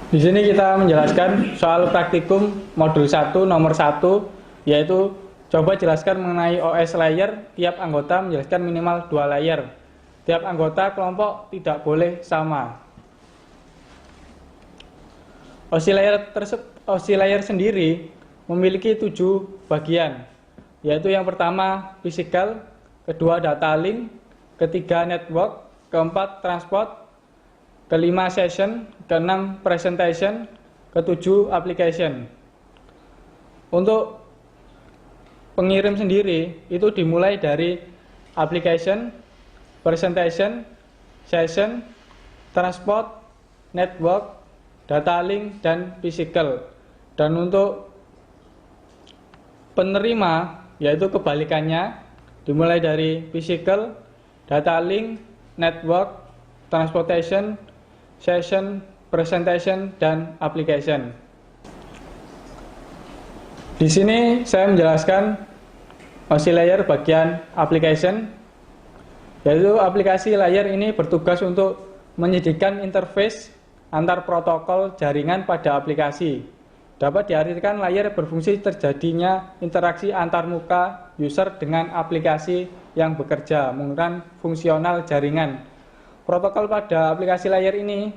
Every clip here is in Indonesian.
Di sini kita menjelaskan soal praktikum modul 1 nomor 1, yaitu coba jelaskan mengenai OS layer. Tiap anggota menjelaskan minimal 2 layer. Tiap anggota kelompok tidak boleh sama. OS layer sendiri memiliki 7 bagian, yaitu yang pertama physical, kedua data link, ketiga network, keempat transport, kelima session, keenam presentation, ketujuh application. Untuk pengirim sendiri itu dimulai dari application, presentation, session, transport, network, data link, dan physical. Dan untuk penerima yaitu kebalikannya, dimulai dari physical, data link, network, transportation, session, presentation, dan application. Di sini saya menjelaskan OS layer bagian application, yaitu aplikasi layer ini bertugas untuk menyediakan interface antar protokol jaringan pada aplikasi. Dapat diartikan layer berfungsi terjadinya interaksi antar muka user dengan aplikasi yang bekerja menggunakan fungsional jaringan. Protokol pada aplikasi layer ini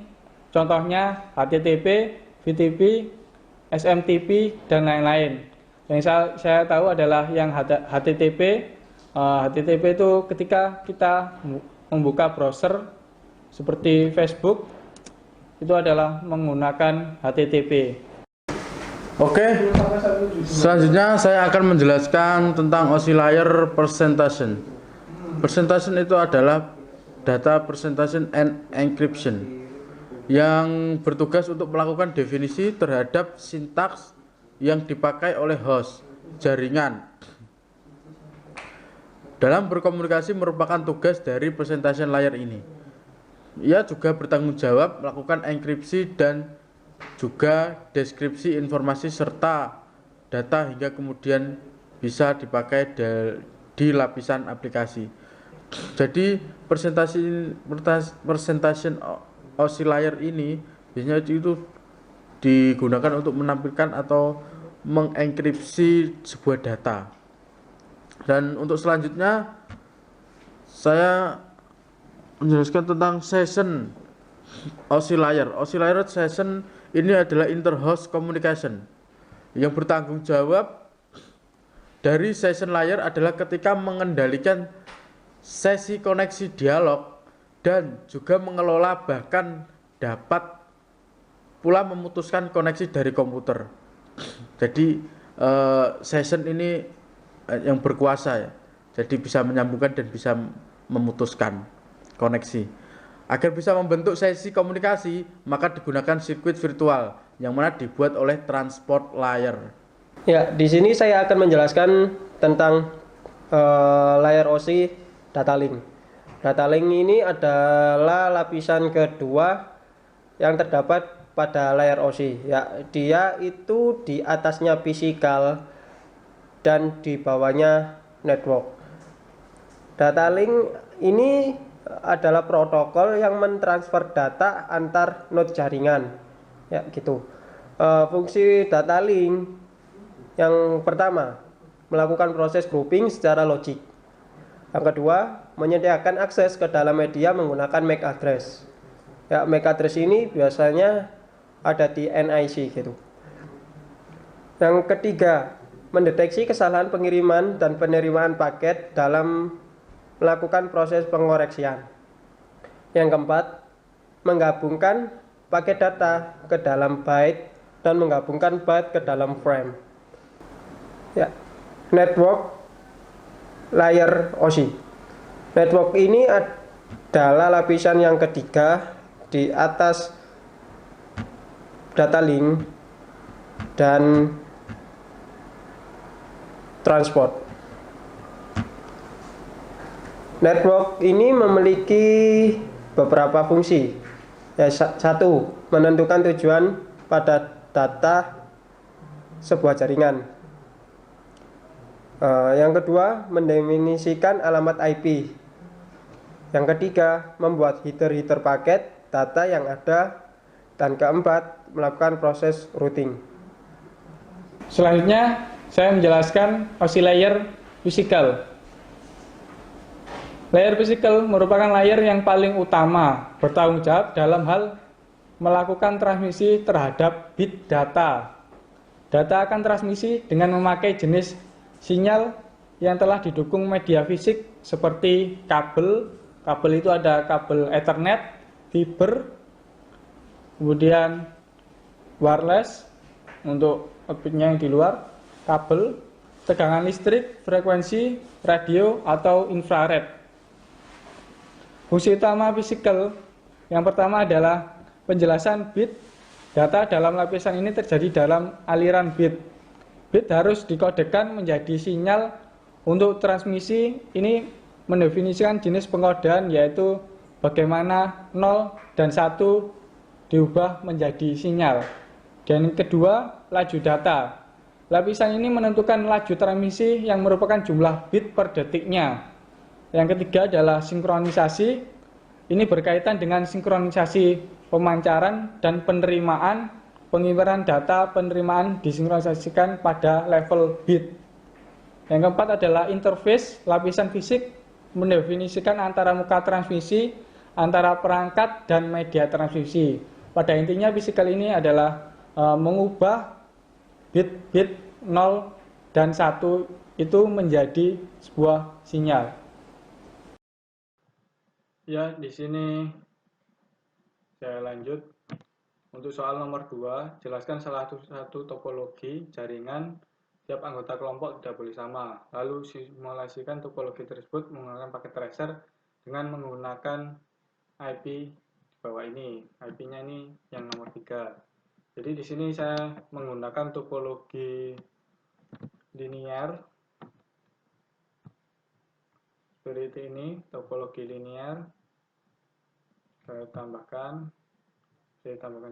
contohnya HTTP, FTP, SMTP, dan lain-lain. Yang saya tahu adalah yang HTTP. HTTP itu ketika kita membuka browser seperti Facebook, itu adalah menggunakan HTTP. Oke, selanjutnya saya akan menjelaskan tentang OS layer presentation. Presentation itu adalah data presentation and encryption yang bertugas untuk melakukan definisi terhadap sintaks yang dipakai oleh host jaringan. Dalam berkomunikasi merupakan tugas dari presentation layer ini. Ia juga bertanggung jawab melakukan enkripsi dan juga deskripsi informasi serta data hingga kemudian bisa dipakai di lapisan aplikasi. Jadi presentation OS layer ini biasanya itu digunakan untuk menampilkan atau mengenkripsi sebuah data. Dan untuk selanjutnya saya menjelaskan tentang session OS layer. OS layer session ini adalah inter-host communication. Yang bertanggung jawab dari session layer adalah ketika mengendalikan sesi koneksi dialog dan juga mengelola bahkan dapat pula memutuskan koneksi dari komputer. Jadi session ini yang berkuasa ya. Jadi bisa menyambungkan dan bisa memutuskan koneksi. Agar bisa membentuk sesi komunikasi, maka digunakan sirkuit virtual yang mana dibuat oleh transport layer. Ya, di sini saya akan menjelaskan tentang layer OSI data link. Data link ini adalah lapisan kedua yang terdapat pada layer OSI. Ya, dia itu di atasnya physical dan di bawahnya network. Data link ini adalah protokol yang mentransfer data antar node jaringan. Ya, gitu. Fungsi data link yang pertama, melakukan proses grouping secara logik. Yang kedua, menyediakan akses ke dalam media menggunakan MAC address. Ya, MAC address ini biasanya ada di NIC gitu. Yang ketiga, mendeteksi kesalahan pengiriman dan penerimaan paket dalam melakukan proses pengoreksian. Yang keempat, menggabungkan paket data ke dalam byte dan menggabungkan byte ke dalam frame. Ya, network layer OSI. Network ini adalah lapisan yang ketiga di atas data link dan transport. Network ini memiliki beberapa fungsi. Ya, satu, menentukan tujuan pada data sebuah jaringan. Yang kedua, mendefinisikan alamat IP. Yang ketiga, membuat header-header paket data yang ada Dan keempat, melakukan proses routing. Selanjutnya, saya menjelaskan OSI layer physical. Layer physical merupakan layer yang paling utama bertanggung jawab dalam hal melakukan transmisi terhadap bit data. Data akan transmisi dengan memakai jenis sinyal yang telah didukung media fisik seperti kabel. Kabel itu ada kabel Ethernet, fiber, kemudian wireless untuk outputnya yang di luar, kabel, tegangan listrik, frekuensi, radio, atau infrared. Fungsi utama fisikal yang pertama adalah penjelasan bit. Data dalam lapisan ini terjadi dalam aliran bit. Bit harus dikodekan menjadi sinyal. Untuk transmisi ini mendefinisikan jenis pengodean, yaitu bagaimana 0 dan 1 diubah menjadi sinyal. Dan kedua, laju data. Lapisan ini menentukan laju transmisi yang merupakan jumlah bit per detiknya. Yang ketiga adalah sinkronisasi. Ini berkaitan dengan sinkronisasi pemancaran dan penerimaan. Pengiriman data penerimaan disinkronisasikan pada level bit. Yang keempat adalah interface. Lapisan fisik mendefinisikan antara muka transmisi, antara perangkat dan media transmisi. Pada intinya fisikal ini adalah mengubah bit-bit 0 dan 1 itu menjadi sebuah sinyal. Ya, di sini saya lanjut. Untuk soal nomor 2, jelaskan salah satu topologi jaringan tiap anggota kelompok tidak boleh sama. Lalu simulasikan topologi tersebut menggunakan paket tracer dengan menggunakan IP di bawah ini. IP-nya ini yang nomor 3. Jadi di sini saya menggunakan topologi linear. Seperti ini, topologi linear. Saya tambahkan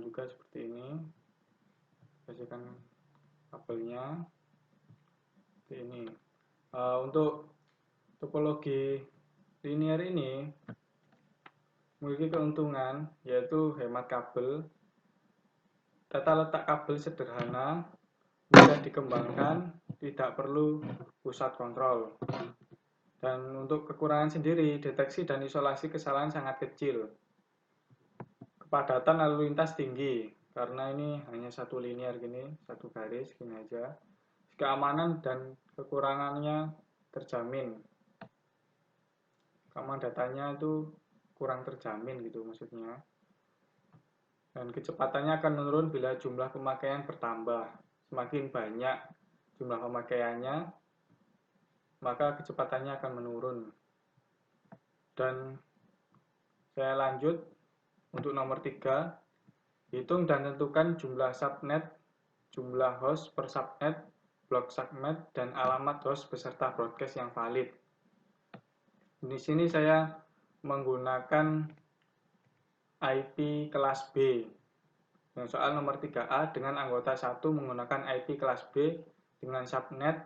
juga seperti ini. Kasihkan kabelnya seperti ini. Untuk topologi linear ini memiliki keuntungan yaitu hemat kabel. Tata letak kabel sederhana, mudah dikembangkan, tidak perlu pusat kontrol. Dan untuk kekurangan sendiri, deteksi dan isolasi kesalahan sangat kecil. Kepadatan lalu lintas tinggi, karena ini hanya satu linear gini, satu garis gini aja. Keamanan dan kekurangannya terjamin. Keamanan datanya itu kurang terjamin gitu maksudnya. Dan kecepatannya akan menurun bila jumlah pemakaian bertambah. Semakin banyak jumlah pemakaiannya, maka kecepatannya akan menurun. Dan saya lanjut. Untuk nomor 3, hitung dan tentukan jumlah subnet, jumlah host per subnet, blok subnet, dan alamat host beserta broadcast yang valid. Di sini saya menggunakan IP kelas B. Yang soal nomor 3A dengan anggota 1 menggunakan IP kelas B dengan subnet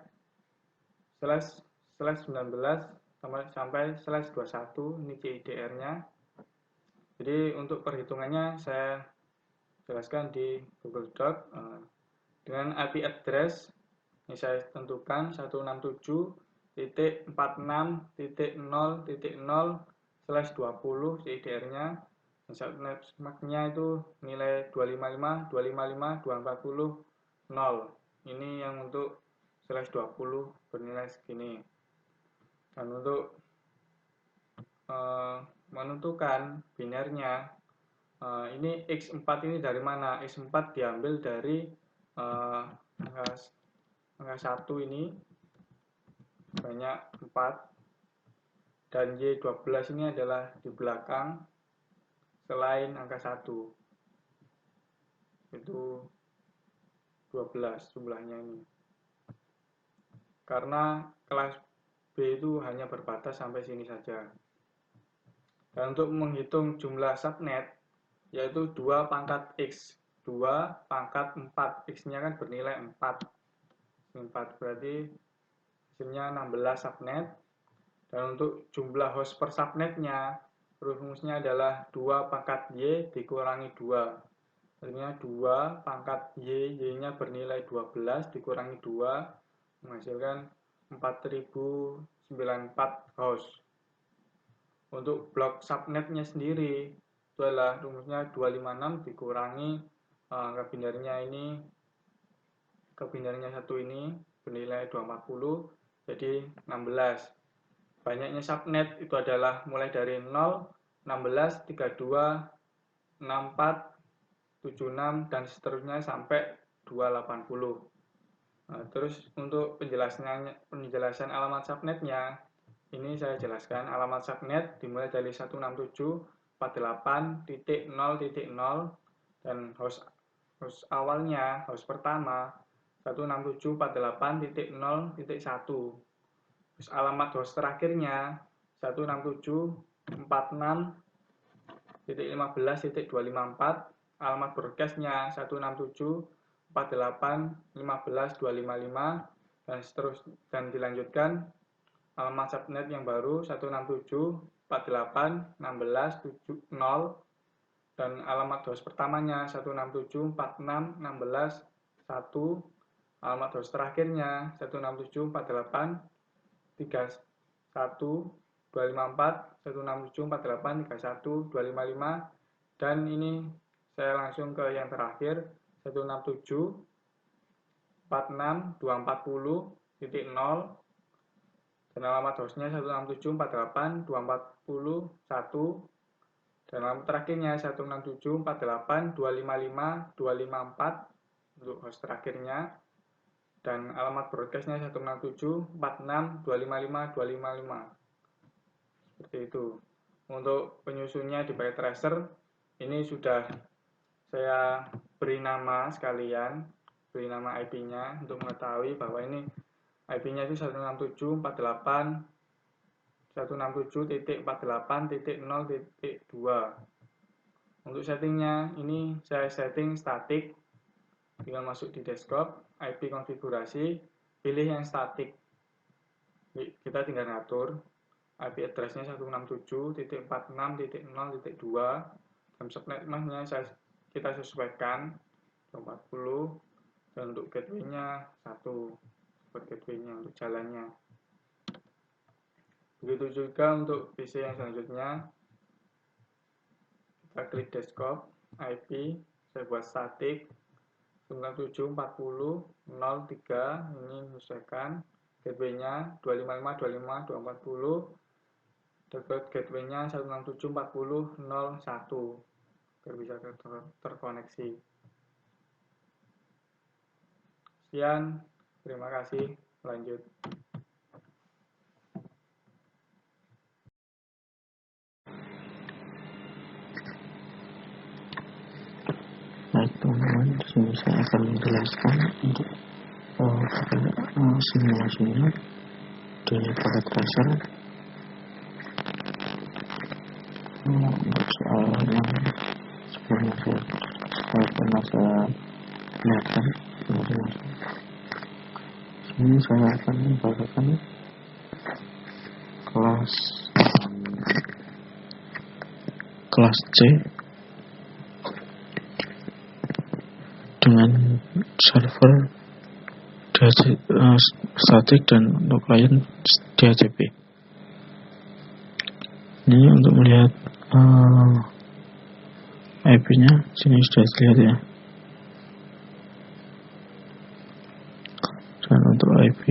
//19 sampai /21, ini CIDR-nya. Jadi untuk perhitungannya saya jelaskan di Google Doc. Dengan IP address ini saya tentukan 167.46.0.0/20 CIDR-nya. Subnet MAC-nya itu nilai 255, 255, 240, 0. Ini yang untuk /20 bernilai segini. Dan untuk menentukan binernya, ini X4 ini dari mana? X4 diambil dari angka 1 ini banyak 4, dan Y12 ini adalah di belakang selain angka 1, itu 12 jumlahnya ini. Karena kelas B itu hanya berbatas sampai sini saja. Dan untuk menghitung jumlah subnet, yaitu 2 pangkat X. 2 pangkat 4. X-nya kan bernilai 4. 4 berarti hasilnya 16 subnet. Dan untuk jumlah host per subnetnya, rumusnya adalah 2 pangkat Y dikurangi 2. artinya 2 pangkat Y nya bernilai 12 dikurangi 2 menghasilkan 4094 host. Untuk blok subnetnya sendiri itu adalah rumusnya 256 dikurangi angka binarnya satu ini bernilai 240 jadi 16. Banyaknya subnet itu adalah mulai dari 0, 16, 32, 64, 76 dan seterusnya sampai 280. Nah, terus untuk penjelasan alamat subnetnya ini saya jelaskan. Alamat subnet dimulai dari 167.48.0.0 dan host awalnya, host pertama 167.48.0.1. Terus alamat host terakhirnya 167.46.15.254. Alamat broadcastnya 167.48.15.255 dan seterusnya, dan dilanjutkan alamat subnet yang baru 167.48.16.70 dan alamat host pertamanya 167.46.16.1. Alamat host terakhirnya 167.48.31.254, 167.48.31.255 dan ini saya langsung ke yang terakhir 167.46.240.0 dan alamat hostnya 167.48.241 dan alamat terakhirnya 167.48.255.254 untuk host terakhirnya dan alamat broadcastnya 167.46.255.255 seperti itu. Untuk penyusunnya di packet tracer ini sudah saya beri nama sekalian, beri nama IP-nya untuk mengetahui bahwa ini IP-nya itu 167.48.0.2. Untuk settingnya ini saya setting statik, tinggal masuk di desktop, IP konfigurasi, pilih yang statik. Kita tinggal ngatur IP address-nya 167.46.0.2, jam subnet-nya kita sesuaikan 40 dan untuk gateway-nya 1. Gateway-nya untuk jalannya. Begitu juga untuk PC yang selanjutnya. Kita klik desktop, IP, saya buat statik 97.40.03, ini menyesuaikan. Gateway-nya 255.240, default gateway-nya 167.40.01 biar bisa terkoneksi. Sekian. Terima kasih. Lanjut. Baik teman-teman, di sini saya akan menjelaskan untuk simulasinya di packet tracer. Untuk soal yang sebelumnya saya lihatkan, ini saya akan membagikan kelas C dengan server statik dan untuk klien DHCP. Ini untuk melihat IP-nya sini sudah terlihat ya. Dan untuk IP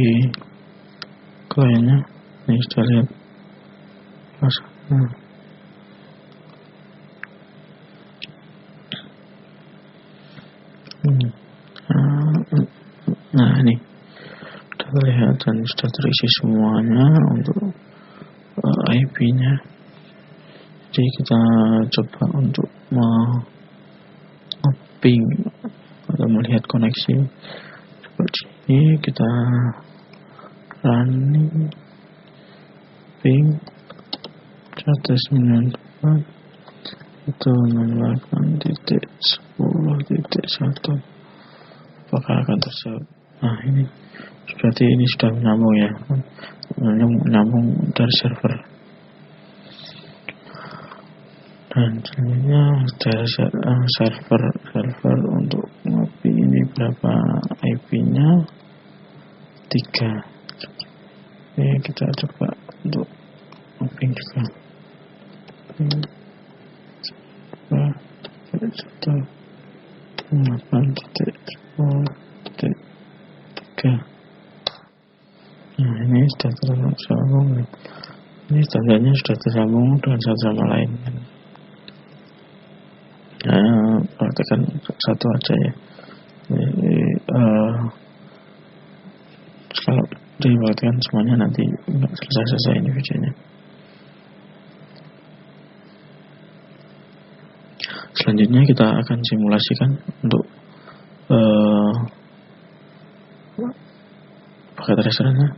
kliennya ini sudah lihat. Nah ini sudah terlihat dan sudah terisi semuanya untuk IP-nya. Jadi kita coba untuk ping atau melihat koneksi seperti ini. Kita running ping 194 168.10.1. Apakah akan terjawab? Nah ini berarti ini sudah menyambung ya, menyambung dari server. Dan selanjutnya dari server untuk ngopi ini berapa IP-nya? 3. Oke, kita coba untuk ngopi juga. 1.8.0.3. Nah, ini sudah tersambung. Ini standarnya sudah tersambung dengan satu sama lain. Nah, praktekkan satu aja ya. Jadi, kalau dipraktekkan semuanya nanti nggak selesai ini videonya. Selanjutnya kita akan simulasikan untuk paket restorannya,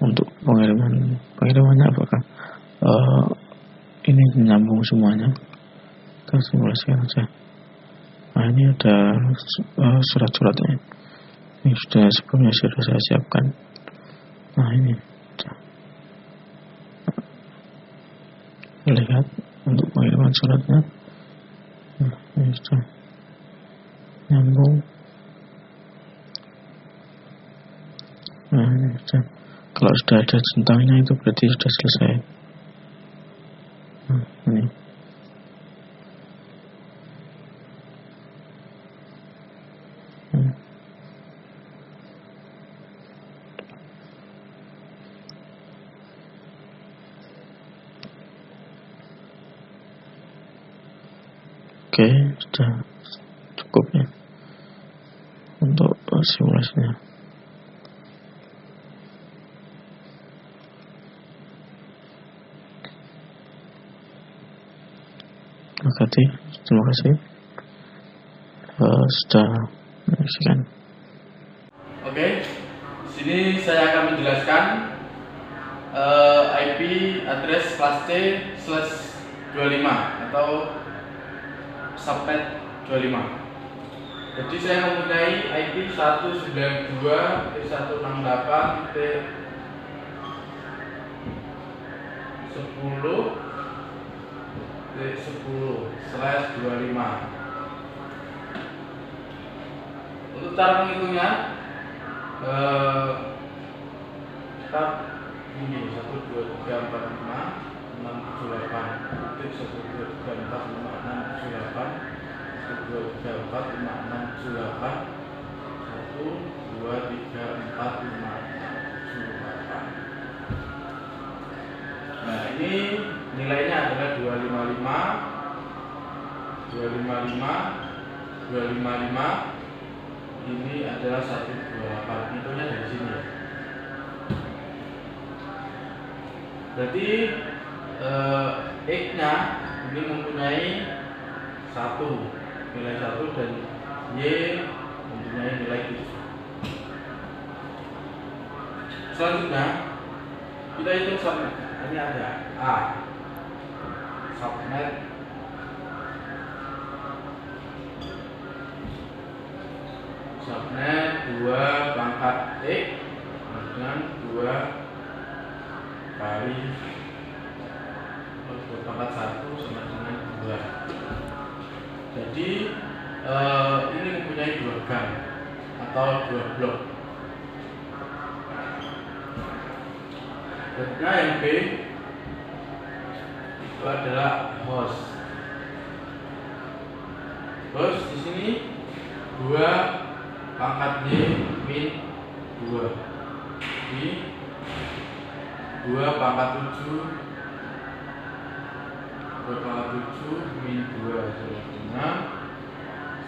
untuk pengirimannya apakah ini menyambung semuanya. Kita simulasikan saja. Nah, ini ada surat-suratnya. Ini sebelumnya sudah saya siapkan. Nah, ini lihat untuk pengiriman suratnya. Nah, ini sudah nyambung. Nah, ini sudah. Kalau sudah ada centangnya itu berarti sudah selesai. Nah, ini. Oke, sudah cukup ya untuk simulasinya. Terima kasih sudah menyaksikan. Oke, di sini saya akan menjelaskan IP address kelas C/25 atau subnet 25. Jadi saya mempunyai IP 192.168.10/25. Untuk cara menghitungnya, kita ini 1, 2, 3, 4, 5, 6, 7, 8. 1, 2, 3, 4, 5, 6, 7, 8. 1, 2, 3, 4, 5, 6, 7, 8. 1, 2, 3, 4, 5, 6, 7, 8. Nah, ini nilainya adalah 255, 255, 255. Ini adalah 128. Itunya dari sini. Berarti X-nya ini mempunyai 1, nilai 1, dan Y mempunyai nilai 7. Selanjutnya kita hitung subnet. Ini ada A, subnet subnet 2 pangkat X dengan 2 kali 2 pangkat 1 sama dengan 2. Jadi ini mempunyai 2 gang atau 2 blok. Nah, yang B itu adalah host. Host di sini 2 pangkat Y min 2 di 2 pangkat 7 min 2 dengan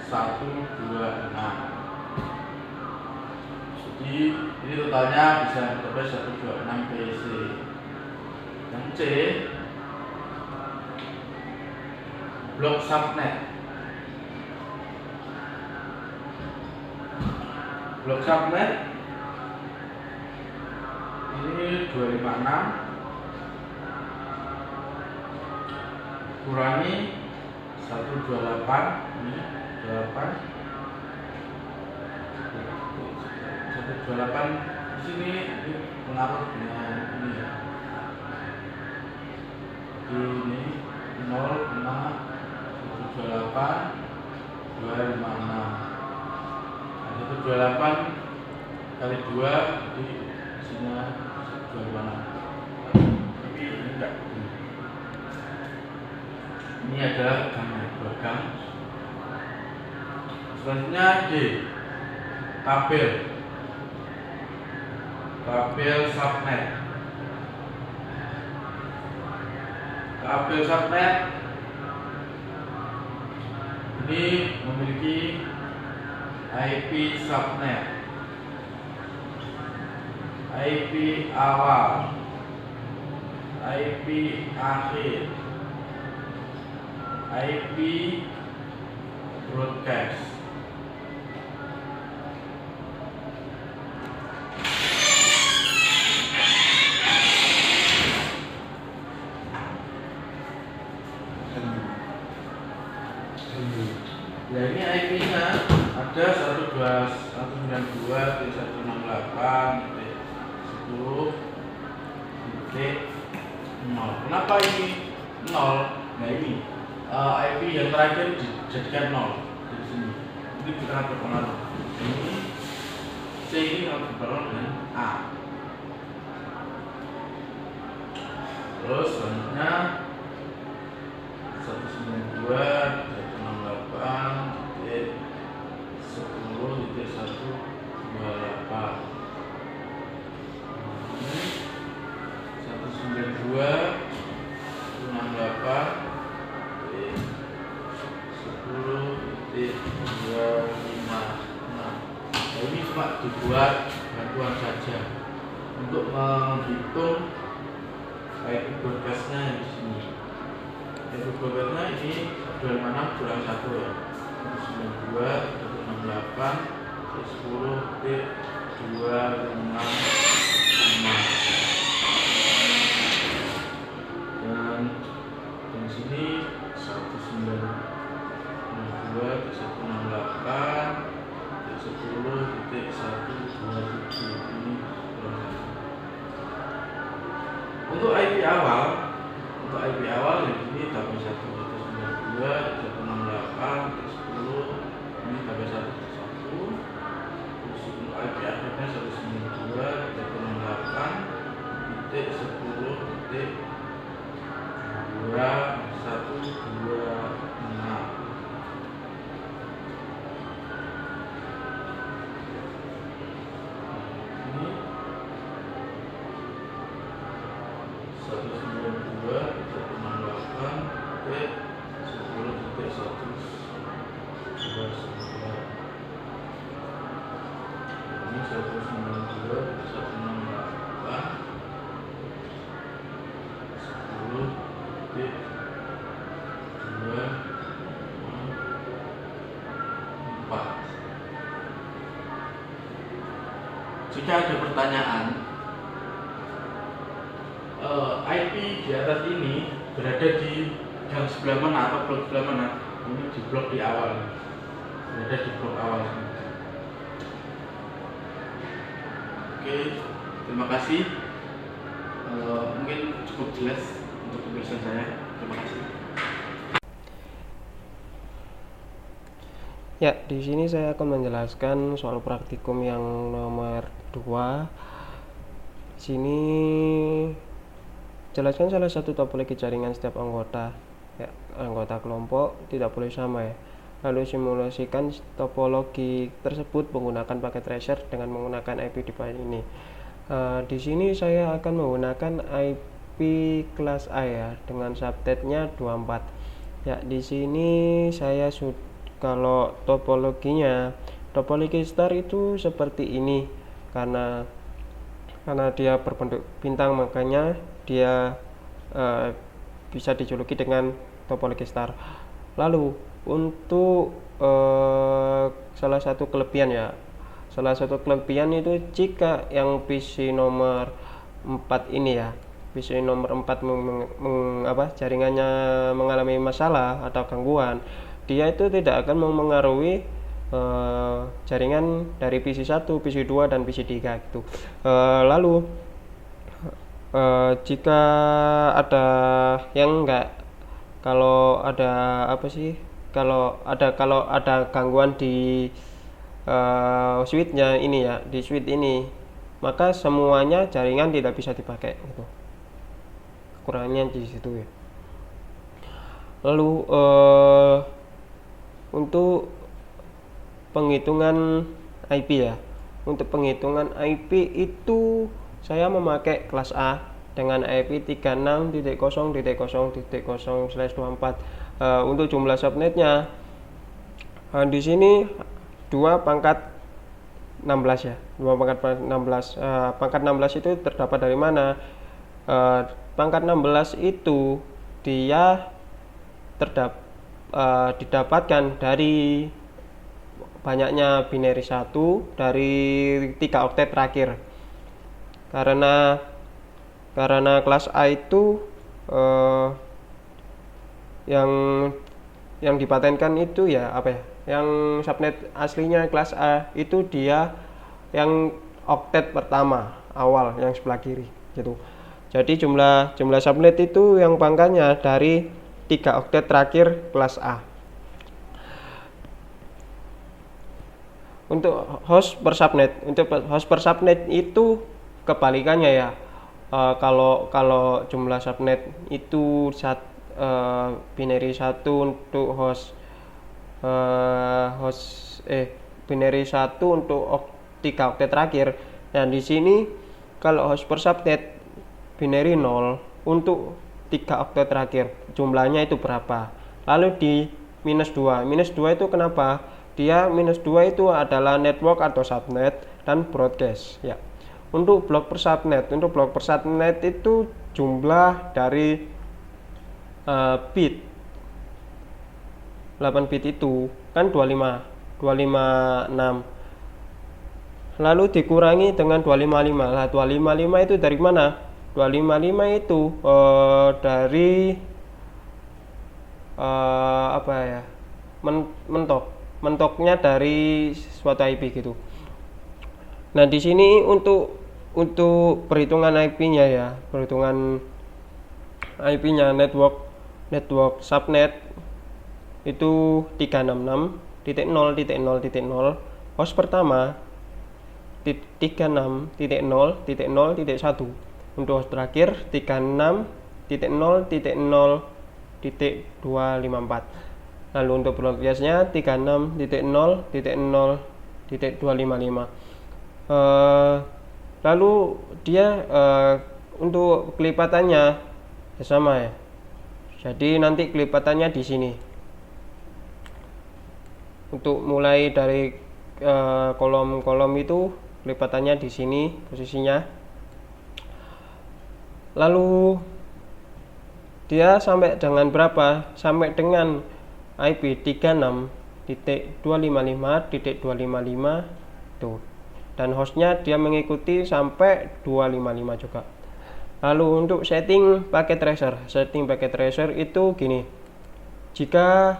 126. Jadi ini totalnya bisa mencapai 126 PC. Yang C, blok subnet. Blok subnet ini 256 kurangi 128, ini 8. 128 di sini ini pengaruh dengan ini ya. Ini Ada 28 kali 2 jadi hasilnya 256. Tapi ini enggak. Ini adalah gambar belakang. Selanjutnya D, tabel subnet. Tabel subnet ini memiliki IP subnet, IP awal, IP akhir, IP broadcast. Ya ini IP-nya ada 192.168.10.0. Kenapa ini 0? Nah ini IP yang terakhir dijadikan 0 di sini. Ini sangat berpengaruh. Ini C ini sangat berpengaruh dengan A. Terus selanjutnya 192.10.128. 192.10.25. Nah, ini cuma dibuat bantuan saja untuk menghitung IP broadcastnya di sini. IP broadcastnya ini 26 kurang 1 ya. 192.10.255. Dan di sini 192.168.10.127 ini. Untuk IP awal di sini tabel 192.168.10 ini tabel 1. Terus untuk IP akhirnya 192.168.10.2126. Jika ada pertanyaan, IP di atas ini berada di gang sebelah mana atau blok sebelah mana? Ini di blok di awal, berada di blok awal. Oke, terima kasih. Mungkin cukup jelas untuk penjelasan saya. Terima kasih. Ya, di sini saya akan menjelaskan soal praktikum yang nomor 2. Sini jelaskan salah satu topologi jaringan setiap anggota. Ya, anggota kelompok tidak boleh sama ya. Lalu simulasikan topologi tersebut menggunakan paket tracer dengan menggunakan IP device ini. Di sini saya akan menggunakan IP kelas A ya, dengan subtetnya 24. Ya, di sini saya kalau topologi star itu seperti ini karena dia berbentuk bintang, makanya dia bisa dijuluki dengan topologi star. Lalu untuk salah satu kelebihan itu jika yang PC nomor 4 ini ya, PC nomor 4 jaringannya mengalami masalah atau gangguan, dia itu tidak akan mempengaruhi jaringan dari PC 1, PC 2 dan PC 3 gitu. Lalu jika ada yang kalau ada apa sih, kalau ada gangguan di switch-nya ini ya, di switch ini, maka semuanya jaringan tidak bisa dipakai gitu. Kekurangannya di situ ya. Lalu untuk penghitungan IP ya. Untuk penghitungan IP itu saya memakai kelas A dengan IP 36.0.0.0/24. Untuk jumlah subnetnya di sini 2 pangkat 16 ya. 2 pangkat 16. Pangkat 16 itu terdapat dari mana? Pangkat 16 itu dia didapatkan dari banyaknya binary 1 dari 3 oktet terakhir. Karena kelas A itu yang dipatenkan itu ya apa ya? Yang subnet aslinya kelas A itu dia yang oktet pertama awal yang sebelah kiri gitu. Jadi jumlah subnet itu yang pangkatnya dari 3 oktet terakhir kelas A. Untuk host per subnet itu kebalikannya ya. Kalau jumlah subnet itu binary 1 untuk binary 1 untuk 3 oktet terakhir. Dan di sini kalau host per subnet binary 0 untuk 3 oktet terakhir, jumlahnya itu berapa? Lalu di -2 itu kenapa? Dia -2 itu adalah network atau subnet dan broadcast ya. Untuk blok per subnet itu jumlah dari bit 8 bit itu kan 256, lalu dikurangi dengan 255. Lah 255 itu dari mana? 255 itu dari apa ya, mentoknya dari suatu IP gitu. Nah di sini untuk perhitungan IP-nya ya, perhitungan IP-nya network subnet itu 366.0.0.0, host pertama 36.0.0.1, untuk host terakhir 36.0.0.254. Lalu untuk broadcastnya 36.0.0.255. Lalu dia untuk kelipatannya ya sama ya. Jadi nanti kelipatannya di sini. Untuk mulai dari kolom-kolom itu kelipatannya di sini posisinya. Lalu dia sampai dengan berapa? Sampai dengan IP 36.255.255 tuh. Dan hostnya dia mengikuti sampai 255 juga. Lalu untuk setting paket tracer itu gini. Jika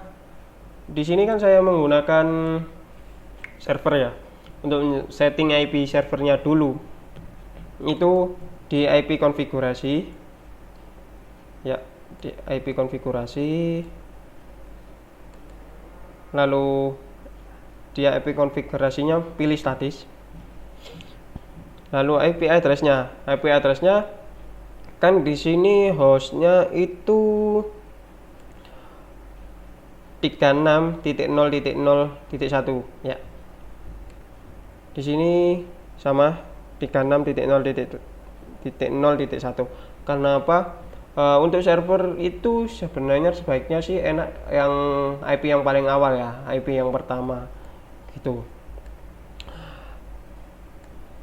di sini kan saya menggunakan server ya. Untuk setting IP servernya dulu itu di IP konfigurasi ya, di IP konfigurasi. Lalu dia IP konfigurasinya pilih statis. Lalu IP address-nya kan di sini hostnya itu 36.0.0.1 ya. Di sini sama 36.0.0.1. Karena apa? Untuk server itu sebenarnya sebaiknya sih enak yang IP yang paling awal ya, IP yang pertama gitu.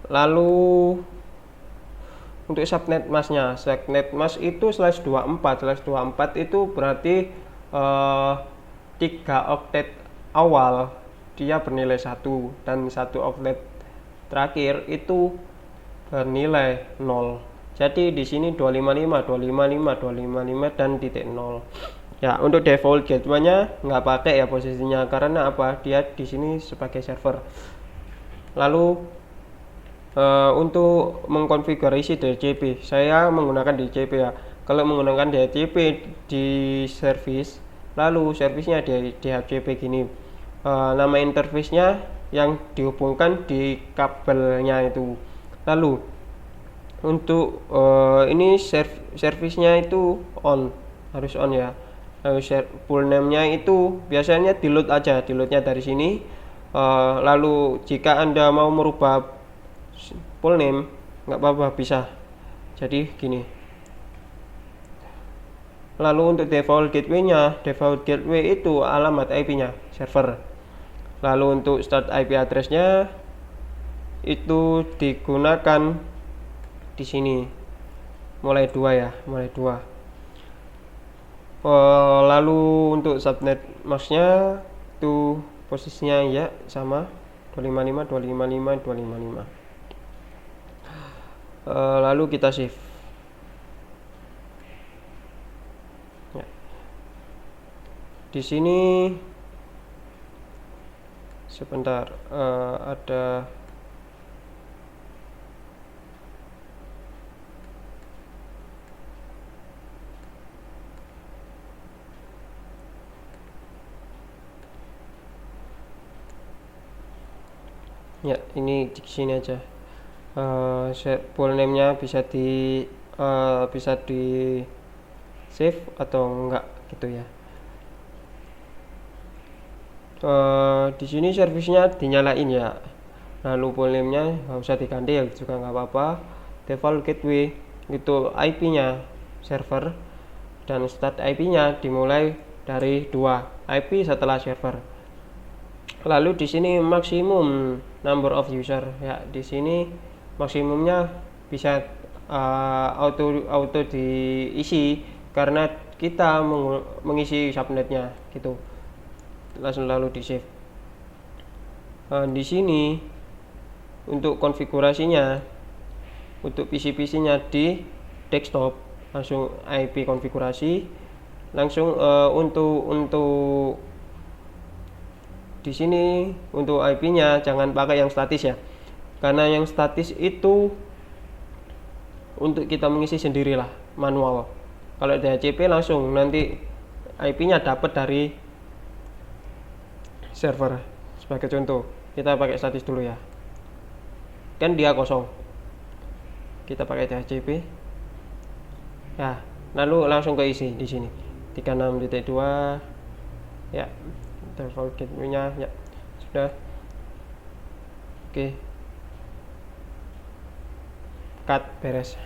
Lalu untuk subnet masnya, itu /24 itu berarti 3 oktet awal dia bernilai 1 dan 1 oktet terakhir itu bernilai 0. Jadi di sini 255 dan .0. Ya, untuk default gateway-nya nggak pakai ya posisinya, karena apa? Dia di sini sebagai server. Lalu untuk mengkonfigurasi DHCP, saya menggunakan DHCP ya. Kalau menggunakan DHCP di service, lalu servisnya di DHCP gini, nama interface-nya yang dihubungkan di kabelnya itu. Lalu untuk ini servisnya itu on, harus on ya. Lalu full name-nya itu biasanya di load aja, di load-nya dari sini. Lalu jika Anda mau merubah full name, nggak apa-apa, bisa. Jadi gini. Lalu untuk default gateway-nya, default gateway itu alamat IP-nya, server. Lalu untuk start IP address-nya itu digunakan di sini. Mulai 2 ya, mulai 2. Lalu untuk subnet mask-nya itu posisinya ya sama 255 255 255. Lalu kita save. Ya. Di sini sebentar, ada ya, ini di sini aja. Full name-nya bisa di save atau enggak gitu ya. Di sini servisnya dinyalain ya. Lalu full name-nya nggak usah diganti ya juga nggak apa-apa. Default gateway itu IP-nya server, dan start IP-nya dimulai dari 2 IP setelah server. Lalu di sini maksimum number of user ya, di sini maksimumnya bisa auto diisi karena kita mengisi subnetnya gitu. Lalu di save. Di sini untuk konfigurasinya, untuk PC-nya di desktop langsung IP konfigurasi langsung. Untuk di sini untuk IP-nya jangan pakai yang statis ya, karena yang statis itu untuk kita mengisi sendirilah manual. Kalau DHCP langsung nanti IP-nya dapat dari server. Sebagai contoh, kita pakai statis dulu ya, kan dia kosong, kita pakai DHCP ya, lalu langsung keisi di sini 36.2 ya, default gateway-nya ya sudah. Oke, cut, beres.